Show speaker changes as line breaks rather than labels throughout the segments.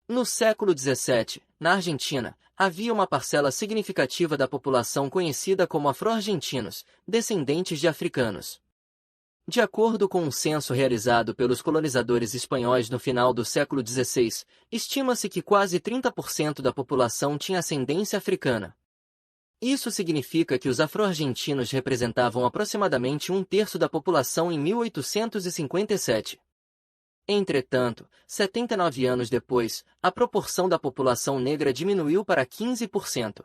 No século XVII, na Argentina, havia uma parcela significativa da população conhecida como afro-argentinos, descendentes de africanos. De acordo com um censo realizado pelos colonizadores espanhóis no final do século XVI, estima-se que quase 30% da população tinha ascendência africana. Isso significa que os afro-argentinos representavam aproximadamente um terço da população em 1857. Entretanto, 79 anos depois, a proporção da população negra diminuiu para 15%.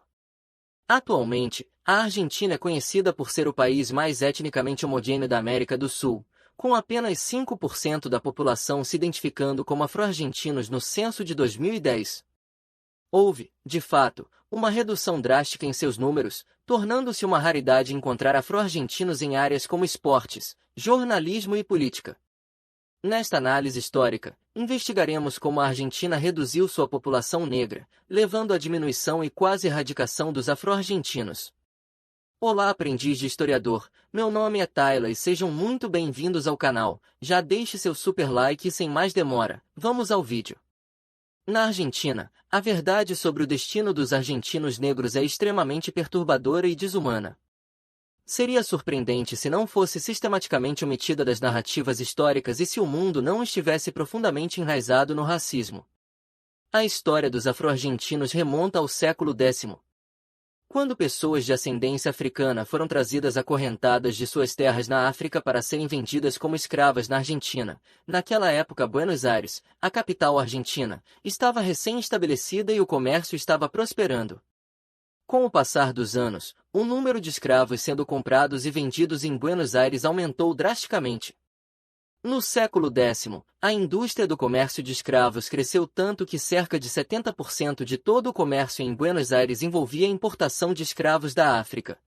Atualmente, a Argentina é conhecida por ser o país mais etnicamente homogêneo da América do Sul, com apenas 5% da população se identificando como afro-argentinos no censo de 2010. Houve, de fato, uma redução drástica em seus números, tornando-se uma raridade encontrar afro-argentinos em áreas como esportes, jornalismo e política. Nesta análise histórica, investigaremos como a Argentina reduziu sua população negra, levando à diminuição e quase erradicação dos afro-argentinos. Olá, aprendiz de historiador, meu nome é Tayla e sejam muito bem-vindos ao canal. Já deixe seu super like e sem mais demora, vamos ao vídeo. Na Argentina, a verdade sobre o destino dos argentinos negros é extremamente perturbadora e desumana. Seria surpreendente se não fosse sistematicamente omitida das narrativas históricas e se o mundo não estivesse profundamente enraizado no racismo. A história dos afro-argentinos remonta ao século X. Quando pessoas de ascendência africana foram trazidas acorrentadas de suas terras na África para serem vendidas como escravas na Argentina, naquela época Buenos Aires, a capital argentina, estava recém-estabelecida e o comércio estava prosperando. Com o passar dos anos, o número de escravos sendo comprados e vendidos em Buenos Aires aumentou drasticamente. No século X, a indústria do comércio de escravos cresceu tanto que cerca de 70% de todo o comércio em Buenos Aires envolvia a importação de escravos da África.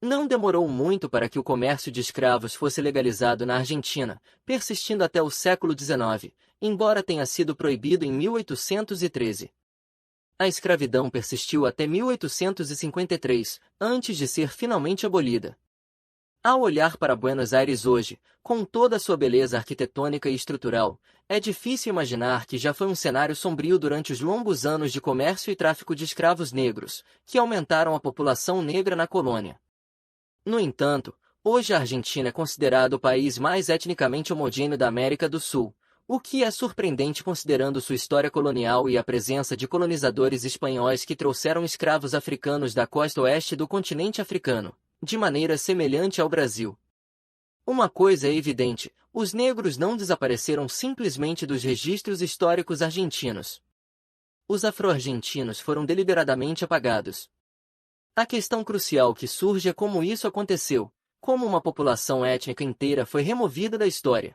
Não demorou muito para que o comércio de escravos fosse legalizado na Argentina, persistindo até o século XIX, embora tenha sido proibido em 1813. A escravidão persistiu até 1853, antes de ser finalmente abolida. Ao olhar para Buenos Aires hoje, com toda a sua beleza arquitetônica e estrutural, é difícil imaginar que já foi um cenário sombrio durante os longos anos de comércio e tráfico de escravos negros, que aumentaram a população negra na colônia. No entanto, hoje a Argentina é considerado o país mais etnicamente homogêneo da América do Sul, o que é surpreendente considerando sua história colonial e a presença de colonizadores espanhóis que trouxeram escravos africanos da costa oeste do continente africano, de maneira semelhante ao Brasil. Uma coisa é evidente, os negros não desapareceram simplesmente dos registros históricos argentinos. Os afro-argentinos foram deliberadamente apagados. A questão crucial que surge é como isso aconteceu, como uma população étnica inteira foi removida da história.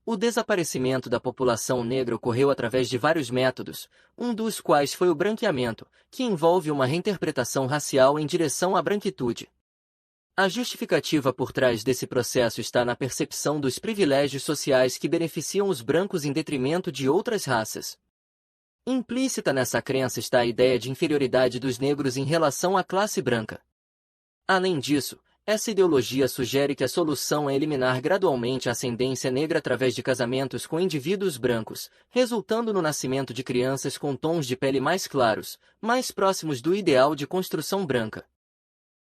O desaparecimento da população negra ocorreu através de vários métodos, um dos quais foi o branqueamento, que envolve uma reinterpretação racial em direção à branquitude. A justificativa por trás desse processo está na percepção dos privilégios sociais que beneficiam os brancos em detrimento de outras raças. Implícita nessa crença está a ideia de inferioridade dos negros em relação à classe branca. Além disso, essa ideologia sugere que a solução é eliminar gradualmente a ascendência negra através de casamentos com indivíduos brancos, resultando no nascimento de crianças com tons de pele mais claros, mais próximos do ideal de construção branca.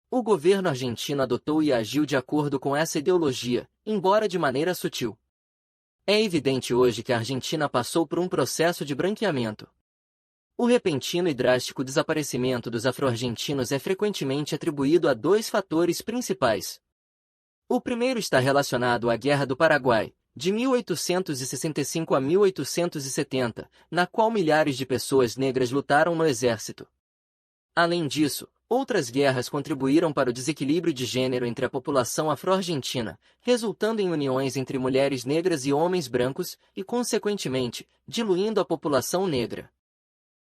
O governo argentino adotou e agiu de acordo com essa ideologia, embora de maneira sutil. É evidente hoje que a Argentina passou por um processo de branqueamento. O repentino e drástico desaparecimento dos afro-argentinos é frequentemente atribuído a dois fatores principais. O primeiro está relacionado à Guerra do Paraguai, de 1865 a 1870, na qual milhares de pessoas negras lutaram no exército. Além disso, outras guerras contribuíram para o desequilíbrio de gênero entre a população afro-argentina, resultando em uniões entre mulheres negras e homens brancos e, consequentemente, diluindo a população negra.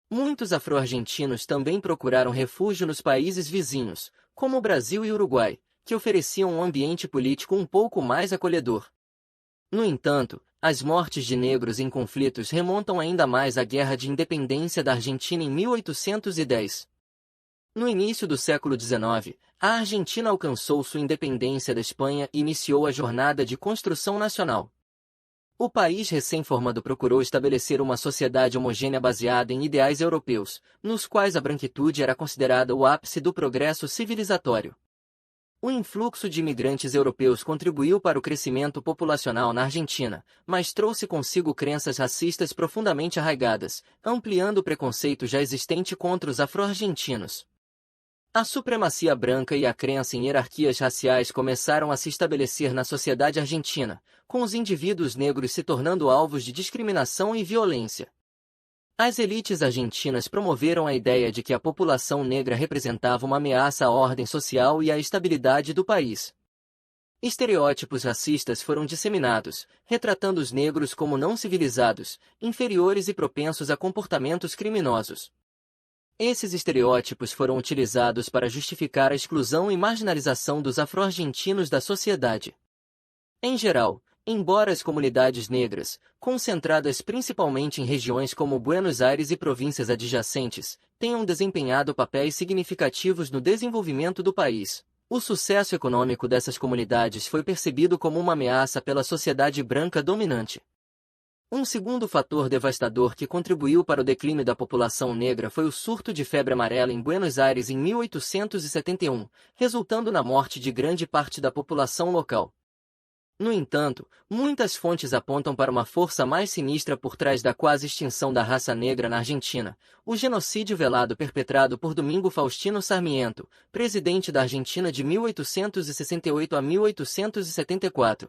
Muitos afro-argentinos também procuraram refúgio nos países vizinhos, como o Brasil e Uruguai, que ofereciam um ambiente político um pouco mais acolhedor. No entanto, as mortes de negros em conflitos remontam ainda mais à Guerra de Independência da Argentina em 1810. No início do século XIX, a Argentina alcançou sua independência da Espanha e iniciou a jornada de construção nacional. O país recém-formado procurou estabelecer uma sociedade homogênea baseada em ideais europeus, nos quais a branquitude era considerada o ápice do progresso civilizatório. O influxo de imigrantes europeus contribuiu para o crescimento populacional na Argentina, mas trouxe consigo crenças racistas profundamente arraigadas, ampliando o preconceito já existente contra os afro-argentinos. A supremacia branca e a crença em hierarquias raciais começaram a se estabelecer na sociedade argentina, com os indivíduos negros se tornando alvos de discriminação e violência. As elites argentinas promoveram a ideia de que a população negra representava uma ameaça à ordem social e à estabilidade do país. Estereótipos racistas foram disseminados, retratando os negros como não civilizados, inferiores e propensos a comportamentos criminosos. Esses estereótipos foram utilizados para justificar a exclusão e marginalização dos afro-argentinos da sociedade. Em geral, embora as comunidades negras, concentradas principalmente em regiões como Buenos Aires e províncias adjacentes, tenham desempenhado papéis significativos no desenvolvimento do país, o sucesso econômico dessas comunidades foi percebido como uma ameaça pela sociedade branca dominante. Um segundo fator devastador que contribuiu para o declínio da população negra foi o surto de febre amarela em Buenos Aires em 1871, resultando na morte de grande parte da população local. No entanto, muitas fontes apontam para uma força mais sinistra por trás da quase extinção da raça negra na Argentina, o genocídio velado perpetrado por Domingo Faustino Sarmiento, presidente da Argentina de 1868 a 1874.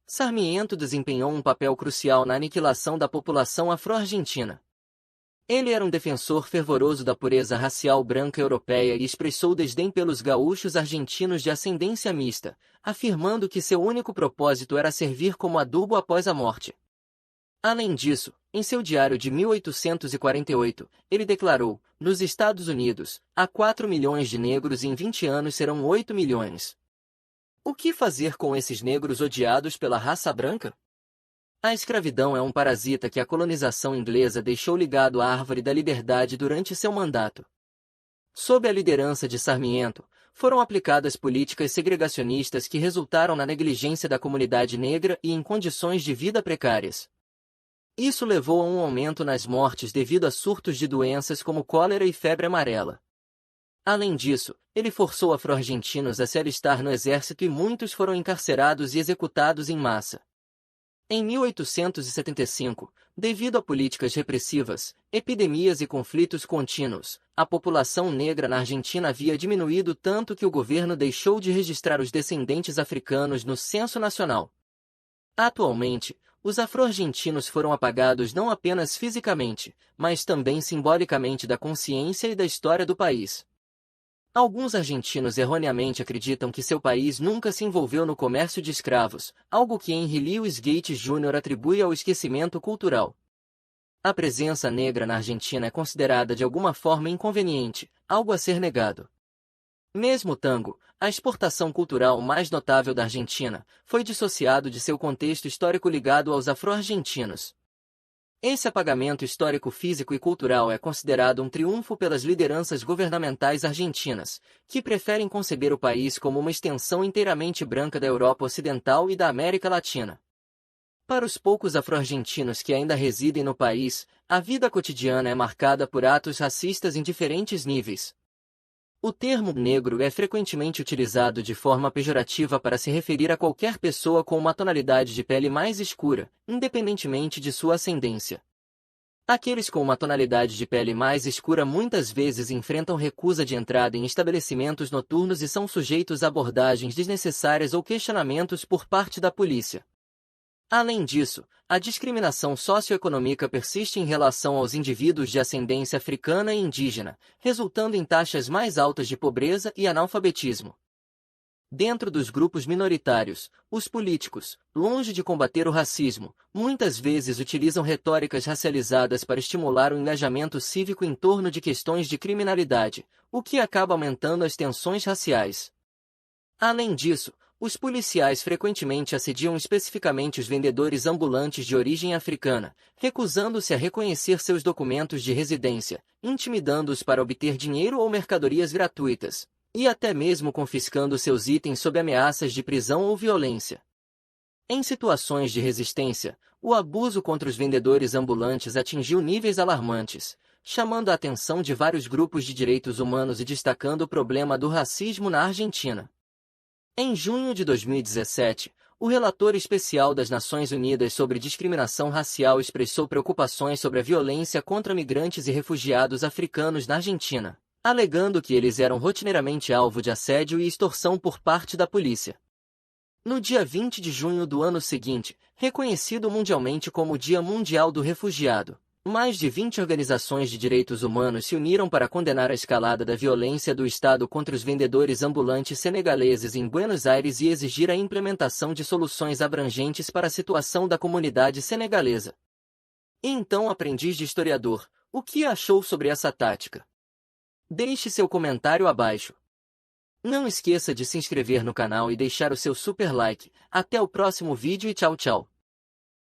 Sarmiento desempenhou um papel crucial na aniquilação da população afro-argentina. Ele era um defensor fervoroso da pureza racial branca europeia e expressou desdém pelos gaúchos argentinos de ascendência mista, afirmando que seu único propósito era servir como adubo após a morte. Além disso, em seu diário de 1848, ele declarou: nos Estados Unidos, há 4 milhões de negros e em 20 anos serão 8 milhões. O que fazer com esses negros odiados pela raça branca? A escravidão é um parasita que a colonização inglesa deixou ligado à árvore da liberdade durante seu mandato. Sob a liderança de Sarmiento, foram aplicadas políticas segregacionistas que resultaram na negligência da comunidade negra e em condições de vida precárias. Isso levou a um aumento nas mortes devido a surtos de doenças como cólera e febre amarela. Além disso, ele forçou afro-argentinos a se alistar no exército e muitos foram encarcerados e executados em massa. Em 1875, devido a políticas repressivas, epidemias e conflitos contínuos, a população negra na Argentina havia diminuído tanto que o governo deixou de registrar os descendentes africanos no Censo Nacional. Atualmente, os afro-argentinos foram apagados não apenas fisicamente, mas também simbolicamente da consciência e da história do país. Alguns argentinos erroneamente acreditam que seu país nunca se envolveu no comércio de escravos, algo que Henry Louis Gates Jr. atribui ao esquecimento cultural. A presença negra na Argentina é considerada de alguma forma inconveniente, algo a ser negado. Mesmo o tango, a exportação cultural mais notável da Argentina, foi dissociado de seu contexto histórico ligado aos afro-argentinos. Esse apagamento histórico físico e cultural é considerado um triunfo pelas lideranças governamentais argentinas, que preferem conceber o país como uma extensão inteiramente branca da Europa Ocidental e da América Latina. Para os poucos afro-argentinos que ainda residem no país, a vida cotidiana é marcada por atos racistas em diferentes níveis. O termo negro é frequentemente utilizado de forma pejorativa para se referir a qualquer pessoa com uma tonalidade de pele mais escura, independentemente de sua ascendência. Aqueles com uma tonalidade de pele mais escura muitas vezes enfrentam recusa de entrada em estabelecimentos noturnos e são sujeitos a abordagens desnecessárias ou questionamentos por parte da polícia. Além disso, a discriminação socioeconômica persiste em relação aos indivíduos de ascendência africana e indígena, resultando em taxas mais altas de pobreza e analfabetismo. Dentro dos grupos minoritários, os políticos, longe de combater o racismo, muitas vezes utilizam retóricas racializadas para estimular o engajamento cívico em torno de questões de criminalidade, o que acaba aumentando as tensões raciais. Além disso, os policiais frequentemente assediam especificamente os vendedores ambulantes de origem africana, recusando-se a reconhecer seus documentos de residência, intimidando-os para obter dinheiro ou mercadorias gratuitas, e até mesmo confiscando seus itens sob ameaças de prisão ou violência. Em situações de resistência, o abuso contra os vendedores ambulantes atingiu níveis alarmantes, chamando a atenção de vários grupos de direitos humanos e destacando o problema do racismo na Argentina. Em junho de 2017, o relator especial das Nações Unidas sobre discriminação racial expressou preocupações sobre a violência contra migrantes e refugiados africanos na Argentina, alegando que eles eram rotineiramente alvo de assédio e extorsão por parte da polícia. No dia 20 de junho do ano seguinte, reconhecido mundialmente como o Dia Mundial do Refugiado, mais de 20 organizações de direitos humanos se uniram para condenar a escalada da violência do Estado contra os vendedores ambulantes senegaleses em Buenos Aires e exigir a implementação de soluções abrangentes para a situação da comunidade senegalesa. E então, aprendiz de historiador, o que achou sobre essa tática? Deixe seu comentário abaixo. Não esqueça de se inscrever no canal e deixar o seu super like. Até o próximo vídeo e tchau, tchau.